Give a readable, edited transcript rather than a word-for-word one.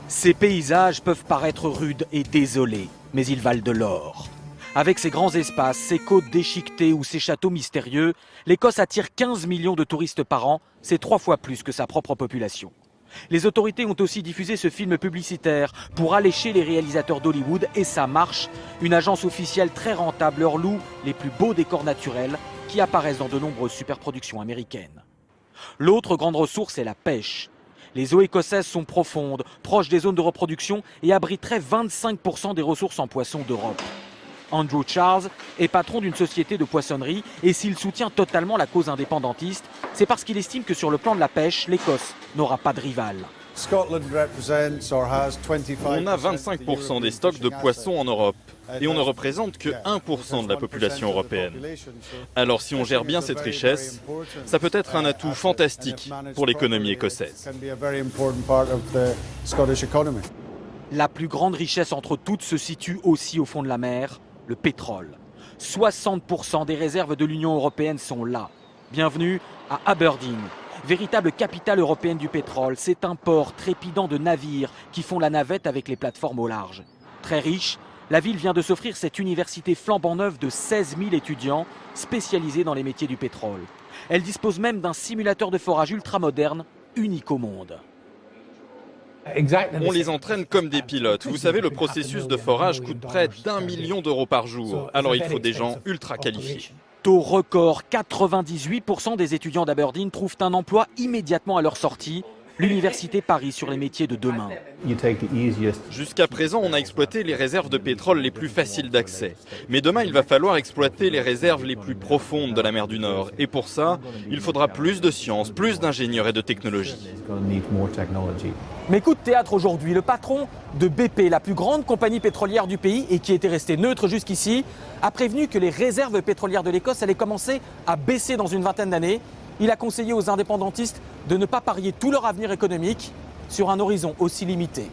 Ces paysages peuvent paraître rudes et désolés, mais ils valent de l'or. Avec ses grands espaces, ses côtes déchiquetées ou ses châteaux mystérieux, l'Écosse attire 15 millions de touristes par an, c'est 3 fois plus que sa propre population. Les autorités ont aussi diffusé ce film publicitaire pour allécher les réalisateurs d'Hollywood et ça marche. Une agence officielle très rentable leur loue les plus beaux décors naturels qui apparaissent dans de nombreuses superproductions américaines. L'autre grande ressource est la pêche. Les eaux écossaises sont profondes, proches des zones de reproduction et abriteraient 25% des ressources en poissons d'Europe. Andrew Charles est patron d'une société de poissonnerie et s'il soutient totalement la cause indépendantiste, c'est parce qu'il estime que sur le plan de la pêche, l'Écosse n'aura pas de rival. On a 25% des stocks de poissons en Europe et on ne représente que 1% de la population européenne. Alors si on gère bien cette richesse, ça peut être un atout fantastique pour l'économie écossaise. La plus grande richesse entre toutes se situe aussi au fond de la mer, le pétrole. 60% des réserves de l'Union européenne sont là. Bienvenue à Aberdeen, véritable capitale européenne du pétrole. C'est un port trépidant de navires qui font la navette avec les plateformes au large. Très riche, la ville vient de s'offrir cette université flambant neuve de 16 000 étudiants spécialisés dans les métiers du pétrole. Elle dispose même d'un simulateur de forage ultramoderne, unique au monde. On les entraîne comme des pilotes. Vous savez, le processus de forage coûte près d'1 million d'euros par jour. Alors il faut des gens ultra qualifiés. Taux record, 98% des étudiants d'Aberdeen trouvent un emploi immédiatement à leur sortie. L'université parie sur les métiers de demain. Jusqu'à présent, on a exploité les réserves de pétrole les plus faciles d'accès. Mais demain, il va falloir exploiter les réserves les plus profondes de la mer du Nord. Et pour ça, il faudra plus de sciences, plus d'ingénieurs et de technologie. Mais coup de théâtre aujourd'hui, le patron de BP, la plus grande compagnie pétrolière du pays et qui était resté neutre jusqu'ici, a prévenu que les réserves pétrolières de l'Écosse allaient commencer à baisser dans une vingtaine d'années. Il a conseillé aux indépendantistes de ne pas parier tout leur avenir économique sur un horizon aussi limité.